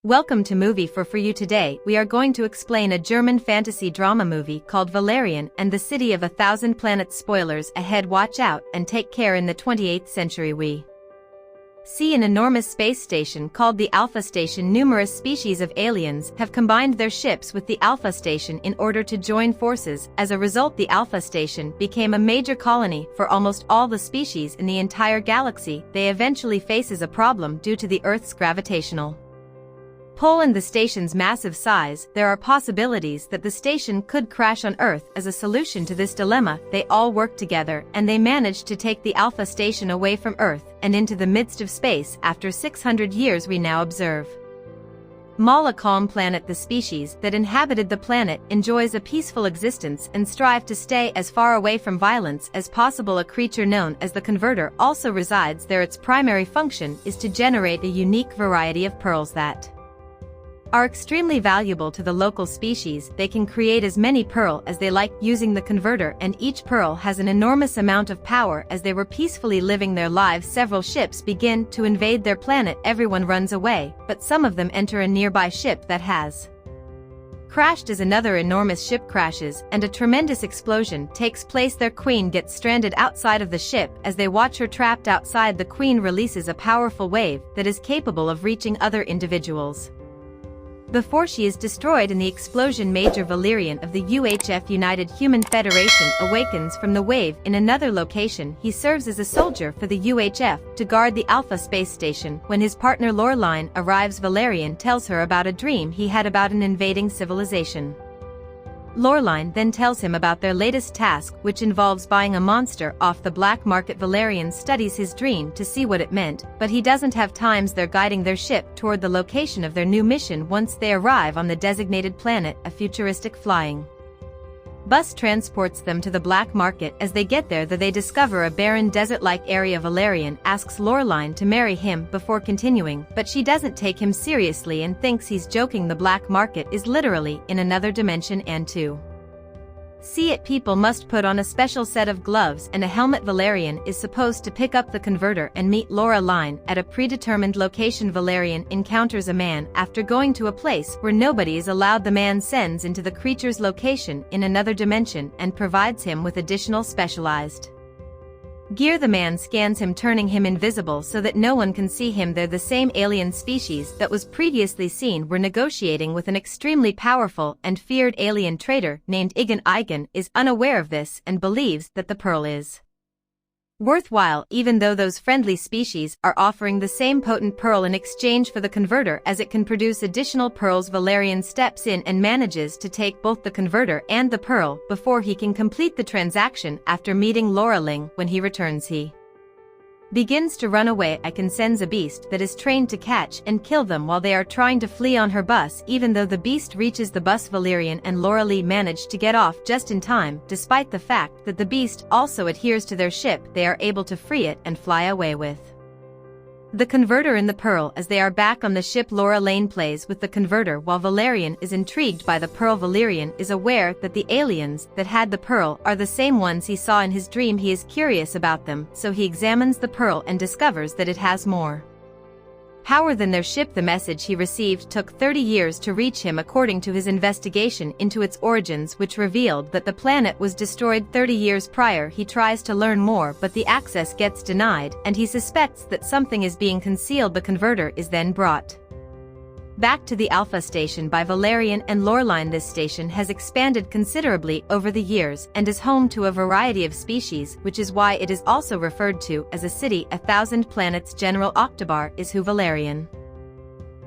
Welcome to Movie for You. Today we are going to explain a German fantasy drama movie called Valerian and the City of a Thousand Planets. Spoilers ahead, watch out and take care. In the 28th century we see an enormous space station called the Alpha Station. Numerous species of aliens have combined their ships with the Alpha Station in order to join forces. As a result, the Alpha Station became a major colony for almost all the species in the entire galaxy. They eventually faces a problem due to the Earth's gravitational pull and the station's massive size. There are possibilities that the station could crash on Earth. As a solution to this dilemma, they all work together and they manage to take the Alpha Station away from Earth and into the midst of space. After 600 years we now observe Mala, calm planet. The species that inhabited the planet enjoys a peaceful existence and strive to stay as far away from violence as possible. A creature known as the Converter also resides there. Its primary function is to generate a unique variety of pearls that are extremely valuable to the local species. They can create as many pearl as they like using the Converter, and each pearl has an enormous amount of power. As they were peacefully living their lives, several ships begin to invade their planet. Everyone runs away, but some of them enter a nearby ship that has crashed. As another enormous ship crashes and a tremendous explosion takes place, their queen gets stranded outside of the ship. As they watch her trapped outside, the queen releases a powerful wave that is capable of reaching other individuals before she is destroyed in the explosion. Major Valerian of the UHF United Human Federation awakens from the wave in another location. He serves as a soldier for the UHF to guard the Alpha space station. When his partner Laureline arrives, Valerian tells her about a dream he had about an invading civilization. Laureline then tells him about their latest task, which involves buying a monster off the black market. Valerian studies his dream to see what it meant, but he doesn't have time. They're guiding their ship toward the location of their new mission. Once they arrive on the designated planet, a futuristic flying bus transports them to the black market. As they get there, they discover a barren desert-like area. Valerian asks Laureline to marry him before continuing, but she doesn't take him seriously and thinks he's joking. The black market is literally in another dimension, and to see it, people must put on a special set of gloves and a helmet. Valerian is supposed to pick up the Converter and meet Laureline at a predetermined location. Valerian encounters a man after going to a place where nobody is allowed. The man sends into the creature's location in another dimension and provides him with additional specialized gear. The man scans him, turning him invisible so that no one can see him. They're the same alien species that was previously seen. Were negotiating with an extremely powerful and feared alien trader named Egon. Egon is unaware of this and believes that the pearl is worthwhile, even though those friendly species are offering the same potent pearl in exchange for the Converter, as it can produce additional pearls. Valerian steps in and manages to take both the Converter and the pearl before he can complete the transaction. After meeting Laureline, when he returns, he begins to run away. Icon sends a beast that is trained to catch and kill them while they are trying to flee on her bus. Even though the beast reaches the bus, Valerian and Laureline manage to get off just in time. Despite the fact that the beast also adheres to their ship, they are able to free it and fly away with the Converter and the pearl. As they are back on the ship, Laureline plays with the Converter while Valerian is intrigued by the pearl. Valerian is aware that the aliens that had the pearl are the same ones he saw in his dream. He is curious about them, so he examines the pearl and discovers that it has more power than their ship. The message he received took 30 years to reach him, according to his investigation into its origins, which revealed that the planet was destroyed 30 years prior. He tries to learn more, but the access gets denied, and he suspects that something is being concealed. The Converter is then brought back to the Alpha Station by Valerian and Laureline. This station has expanded considerably over the years and is home to a variety of species, which is why it is also referred to as a city, a thousand planets. General Octobar is who Valerian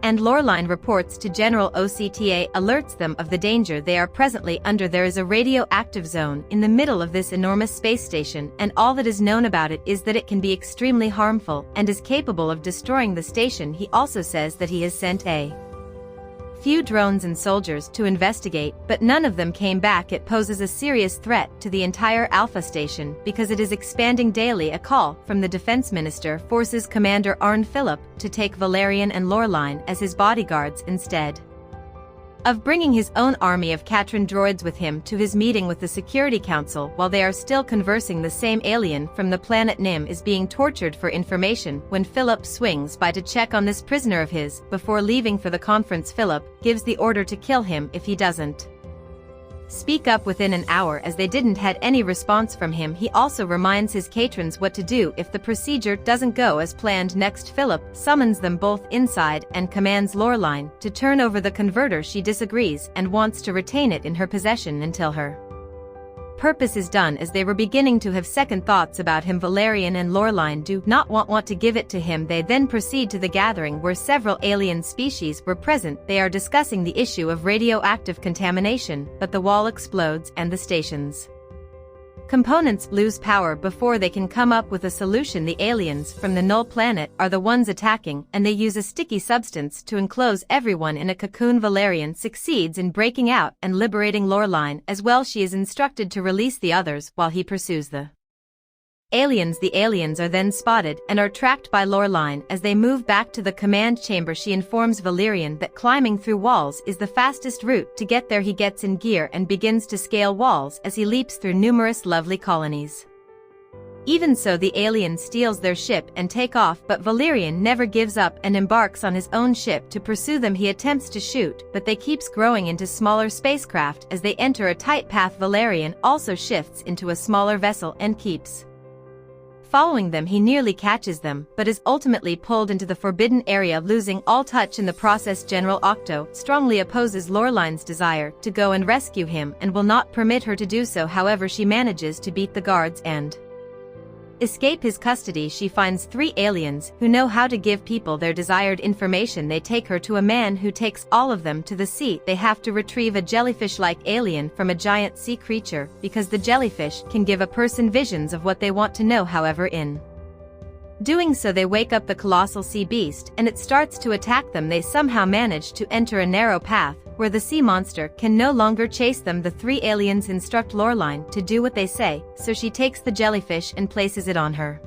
and Laureline reports to. General OCTA alerts them of the danger they are presently under. There is a radioactive zone in the middle of this enormous space station, and all that is known about it is that it can be extremely harmful and is capable of destroying the station. He also says that he has sent a few drones and soldiers to investigate, but none of them came back. It poses a serious threat to the entire Alpha Station because it is expanding daily. A call from the Defense Minister forces Commander Arne Philip to take Valerian and Laureline as his bodyguards instead. of bringing his own army of Catron droids with him to his meeting with the Security Council while they are still conversing. The same alien from the planet Nim is being tortured for information when Philip swings by to check on this prisoner of his. Before leaving for the conference, Philip gives the order to kill him if he doesn't speak up within an hour. As they didn't had any response from him, he also reminds his Catrons what to do if the procedure doesn't go as planned. Next, Philip summons them both inside and commands Laureline to turn over the converter. She disagrees and wants to retain it in her possession until her purpose is done. As they were beginning to have second thoughts about him, Valerian and Laureline do not want to give it to him. They then proceed to the gathering where several alien species were present. They are discussing the issue of radioactive contamination, but the wall explodes and the station's components lose power before they can come up with a solution. The aliens from the Null planet are the ones attacking, and they use a sticky substance to enclose everyone in a cocoon. Valerian succeeds in breaking out and liberating Laureline as well. She is instructed to release the others while he pursues the aliens. The aliens are then spotted and are tracked by Laureline. As they move back to the command chamber, she informs Valerian that climbing through walls is the fastest route to get there. He gets in gear and begins to scale walls as he leaps through numerous lovely colonies. Even so, the alien steals their ship and take off, but Valerian never gives up and embarks on his own ship to pursue them. He attempts to shoot, but they keeps growing into smaller spacecraft. As they enter a tight path, Valerian also shifts into a smaller vessel and keeps following them. He nearly catches them, but is ultimately pulled into the forbidden area, losing all touch in the process. General Octo strongly opposes Laureline's desire to go and rescue him and will not permit her to do so. However, she manages to beat the guards and escape his custody. She finds 3 aliens who know how to give people their desired information. They take her to a man who takes all of them to the sea. They have to retrieve a jellyfish-like alien from a giant sea creature because the jellyfish can give a person visions of what they want to know. However, in doing so, they wake up the colossal sea beast and it starts to attack them. They somehow manage to enter a narrow path where the sea monster can no longer chase them. The 3 aliens instruct Laureline to do what they say, so she takes the jellyfish and places it on her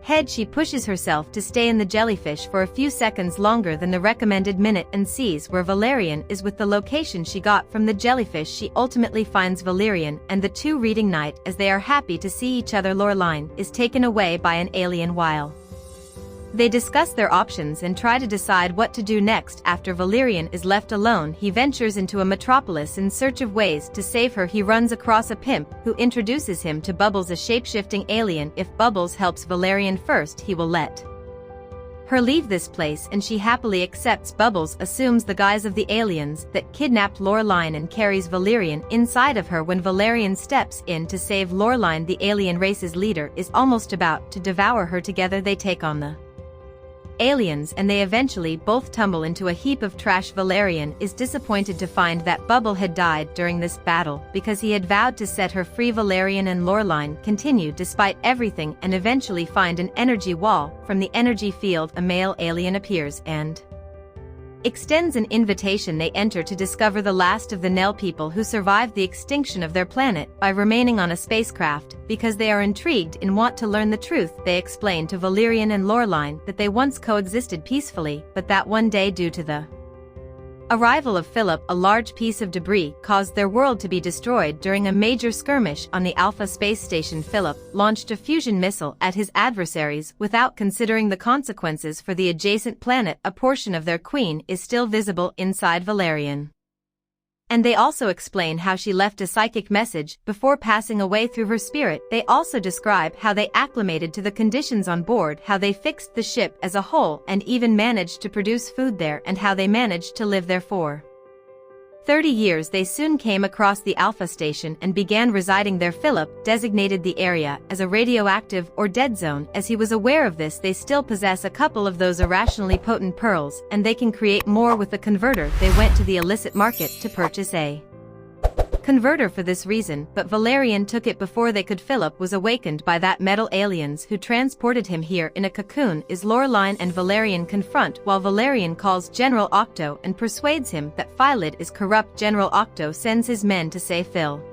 head. She pushes herself to stay in the jellyfish for a few seconds longer than the recommended minute and sees where Valerian is with the location she got from the jellyfish. She ultimately finds Valerian and the 2 reading night as they are happy to see each other. Laureline is taken away by an alien while they discuss their options and try to decide what to do next. After Valerian is left alone, he ventures into a metropolis in search of ways to save her. He runs across a pimp who introduces him to Bubbles, a shape-shifting alien. If Bubbles helps Valerian first, he will let her leave this place, and she happily accepts. Bubbles assumes the guise of the aliens that kidnapped Laureline and carries Valerian inside of her. When Valerian steps in to save Laureline, the alien race's leader is almost about to devour her. Together they take on the aliens and they eventually both tumble into a heap of trash. Valerian is disappointed to find that Bubble had died during this battle because he had vowed to set her free. Valerian and Laureline continue despite everything and eventually find an energy wall. From the energy field, a male alien appears and extends an invitation. They enter to discover the last of the Nell people who survived the extinction of their planet by remaining on a spacecraft. Because they are intrigued and want to learn the truth, they explain to Valerian and Laureline that they once coexisted peacefully, but that one day, due to the arrival of Philip, a large piece of debris caused their world to be destroyed. During a major skirmish on the Alpha space station, Philip launched a fusion missile at his adversaries without considering the consequences for the adjacent planet. A portion of their queen is still visible inside Valerian, and they also explain how she left a psychic message before passing away through her spirit. They also describe how they acclimated to the conditions on board, how they fixed the ship as a whole and even managed to produce food there, and how they managed to live there for 30 years. They soon came across the Alpha station and began residing there. Philip designated the area as a radioactive or dead zone. As he was aware of this, they still possess a couple of those irrationally potent pearls, and they can create more with the converter. They went to the illicit market to purchase a converter for this reason, but Valerian took it before they could. Philip was awakened by that metal aliens who transported him here in a cocoon. Is Laureline and Valerian confront while Valerian calls General Octo and persuades him that Philid is corrupt. General Octo sends his men to save Phil.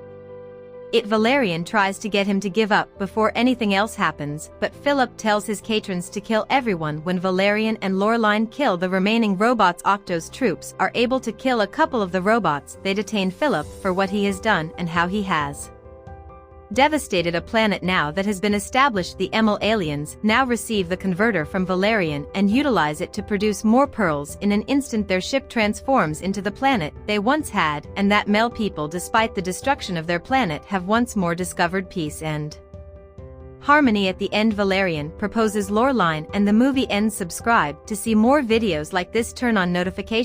Valerian tries to get him to give up before anything else happens, but Philip tells his Catrons to kill everyone. When Valerian and Laureline kill the remaining robots, Octo's troops are able to kill a couple of the robots. They detain Philip for what he has done and how he has devastated a planet. Now that has been established, the Emil aliens now receive the converter from Valerian and utilize it to produce more pearls. In an instant their ship transforms into the planet they once had, and that Mel people, despite the destruction of their planet, have once more discovered peace and harmony. At the end, Valerian proposes Laureline and the movie ends. Subscribe to see more videos like this. Turn on notifications.